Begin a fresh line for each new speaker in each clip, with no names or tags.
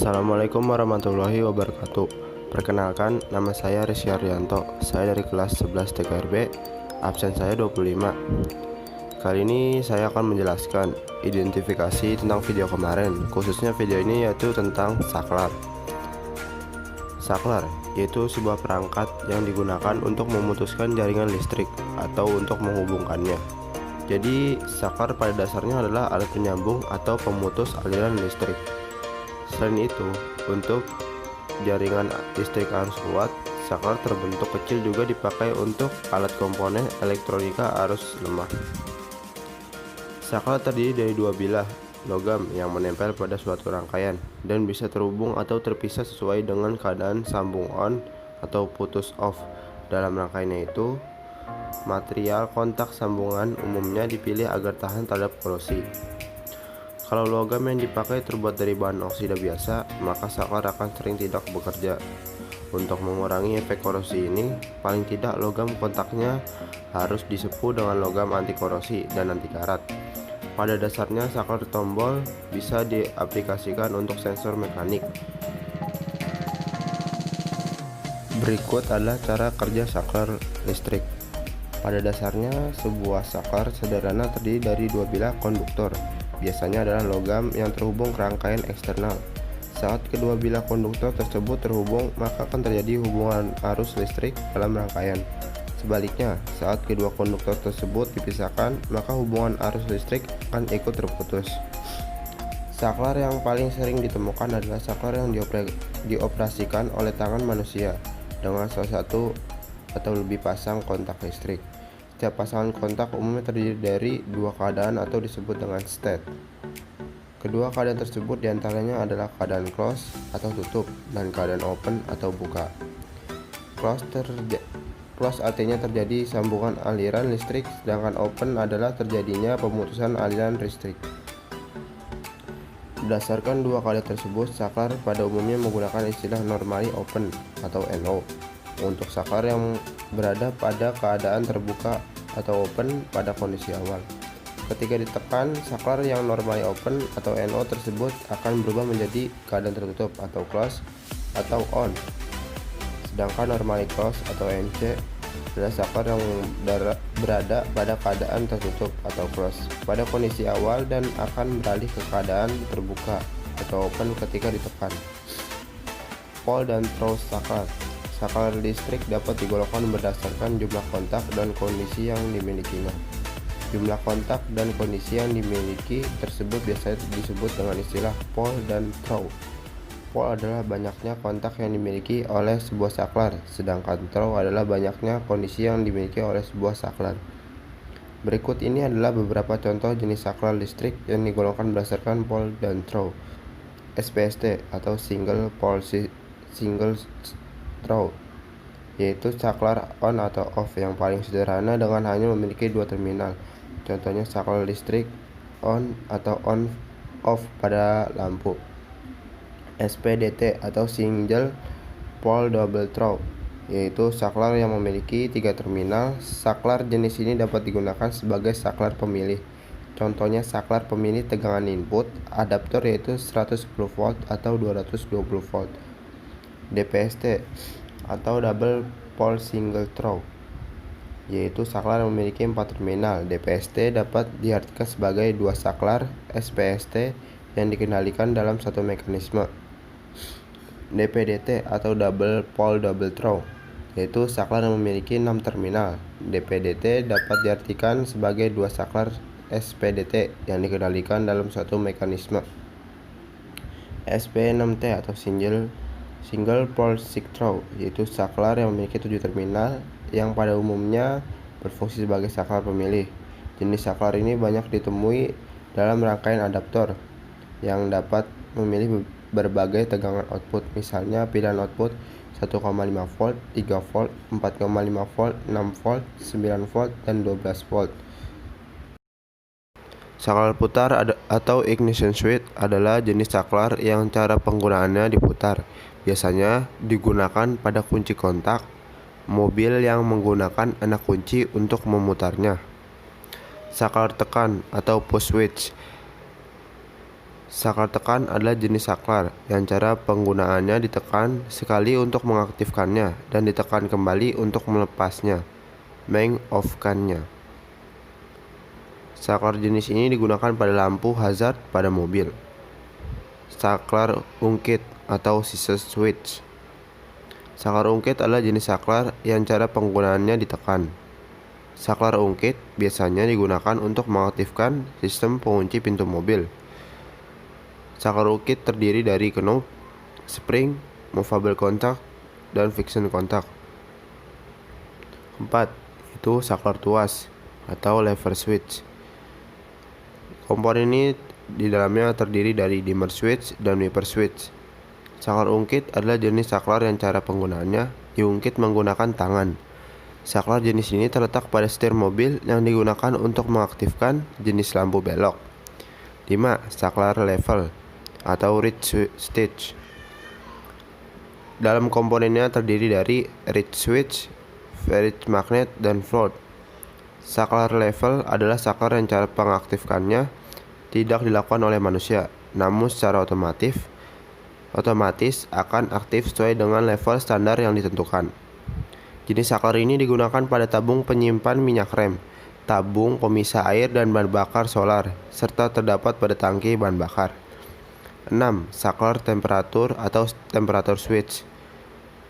Assalamualaikum warahmatullahi wabarakatuh. Perkenalkan, nama saya Rizky Arianto. Saya dari kelas 11 TKRB, absen saya 25. Kali ini saya akan menjelaskan identifikasi tentang video kemarin. Khususnya video ini yaitu tentang saklar. Saklar yaitu sebuah perangkat yang digunakan untuk memutuskan jaringan listrik atau untuk menghubungkannya. Jadi, saklar pada dasarnya adalah alat penyambung atau pemutus aliran listrik. Selain itu, untuk jaringan listrik arus kuat, saklar terbentuk kecil juga dipakai untuk alat komponen elektronika arus lemah. Saklar terdiri dari dua bilah logam yang menempel pada suatu rangkaian dan bisa terhubung atau terpisah sesuai dengan keadaan sambung on atau putus off. Dalam rangkaiannya itu, material kontak sambungan umumnya dipilih agar tahan terhadap korosi. Kalau logam yang dipakai terbuat dari bahan oksida biasa, maka saklar akan sering tidak bekerja. Untuk mengurangi efek korosi ini, paling tidak logam kontaknya harus disepuh dengan logam anti korosi dan anti karat. Pada dasarnya, saklar tombol bisa diaplikasikan untuk sensor mekanik. Berikut adalah cara kerja saklar listrik. Pada dasarnya, sebuah saklar sederhana terdiri dari dua bilah konduktor. Biasanya adalah logam yang terhubung ke rangkaian eksternal. Saat kedua bilah konduktor tersebut terhubung, maka akan terjadi hubungan arus listrik dalam rangkaian. Sebaliknya, saat kedua konduktor tersebut dipisahkan, maka hubungan arus listrik akan ikut terputus. Saklar yang paling sering ditemukan adalah saklar yang dioperasikan oleh tangan manusia dengan salah satu atau lebih pasang kontak listrik. Setiap pasangan kontak umumnya terdiri dari dua keadaan atau disebut dengan state. Kedua keadaan tersebut diantaranya adalah keadaan close atau tutup dan keadaan open atau buka. Close artinya terjadi sambungan aliran listrik, sedangkan open adalah terjadinya pemutusan aliran listrik. Berdasarkan dua keadaan tersebut, saklar pada umumnya menggunakan istilah normally open atau NO. Untuk saklar yang berada pada keadaan terbuka atau open pada kondisi awal. Ketika ditekan, saklar yang normally open atau NO tersebut akan berubah menjadi keadaan tertutup atau close atau on. Sedangkan normally close atau NC adalah saklar yang berada pada keadaan tertutup atau close pada kondisi awal dan akan beralih ke keadaan terbuka atau open ketika ditekan. Pole dan throw saklar. Saklar listrik dapat digolongkan berdasarkan jumlah kontak dan kondisi yang dimilikinya. Jumlah kontak dan kondisi yang dimiliki tersebut biasanya disebut dengan istilah pole dan throw. Pole adalah banyaknya kontak yang dimiliki oleh sebuah saklar, sedangkan throw adalah banyaknya kondisi yang dimiliki oleh sebuah saklar. Berikut ini adalah beberapa contoh jenis saklar listrik yang digolongkan berdasarkan pole dan throw. SPST atau single pole single throw, yaitu saklar on atau off yang paling sederhana dengan hanya memiliki dua terminal. Contohnya saklar listrik on atau on off pada lampu. SPDT atau single pole double throw, yaitu saklar yang memiliki tiga terminal. Saklar jenis ini dapat digunakan sebagai saklar pemilih. Contohnya saklar pemilih tegangan input adaptor yaitu 110 volt atau 220 volt. DPST atau double pole single throw, yaitu saklar yang memiliki 4 terminal. DPST dapat diartikan sebagai dua saklar SPST yang dikendalikan dalam satu mekanisme. DPDT atau double pole double throw, yaitu saklar yang memiliki 6 terminal. DPDT dapat diartikan sebagai dua saklar SPDT yang dikendalikan dalam satu mekanisme. SP6T atau single pole stick throw, yaitu saklar yang memiliki 7 terminal yang pada umumnya berfungsi sebagai saklar pemilih. Jenis saklar ini banyak ditemui dalam rangkaian adaptor yang dapat memilih berbagai tegangan output, misalnya pilihan output 1,5 volt, 3 volt, 4,5 volt, 6 volt, 9 volt, dan 12 volt. Saklar putar atau ignition switch adalah jenis saklar yang cara penggunaannya diputar. Biasanya digunakan pada kunci kontak mobil yang menggunakan 6 kunci untuk memutarnya. Saklar tekan atau push switch Saklar tekan adalah jenis saklar yang cara penggunaannya ditekan sekali untuk mengaktifkannya dan ditekan kembali untuk melepasnya, meng-off-kannya. Saklar jenis ini digunakan pada lampu hazard pada mobil. Saklar ungkit atau scissor switch. Saklar ungkit adalah jenis saklar yang cara penggunaannya ditekan. Saklar ungkit biasanya digunakan untuk mengaktifkan sistem pengunci pintu mobil. Saklar ungkit terdiri dari knob, spring, movable contact, dan friction contact. 4. Itu saklar tuas atau lever switch. Komponen ini di dalamnya terdiri dari dimmer switch dan wiper switch. Saklar ungkit adalah jenis saklar yang cara penggunaannya diungkit menggunakan tangan. Saklar jenis ini terletak pada setir mobil yang digunakan untuk mengaktifkan jenis lampu belok. 5. Saklar level atau reed switch. Dalam komponennya terdiri dari reed switch, ferrite magnet, dan float. Saklar level adalah saklar yang cara pengaktifkannya tidak dilakukan oleh manusia, namun secara otomatis akan aktif sesuai dengan level standar yang ditentukan. Jenis saklar ini digunakan pada tabung penyimpan minyak rem, tabung pemisah air dan bahan bakar solar, serta terdapat pada tangki bahan bakar. 6. Saklar temperatur atau temperatur switch.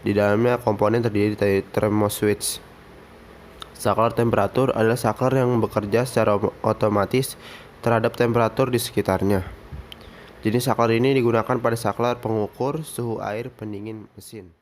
Di dalamnya komponen terdiri dari thermoswitch. Saklar temperatur adalah saklar yang bekerja secara otomatis terhadap temperatur di sekitarnya. Jenis saklar ini digunakan pada saklar pengukur suhu air pendingin mesin.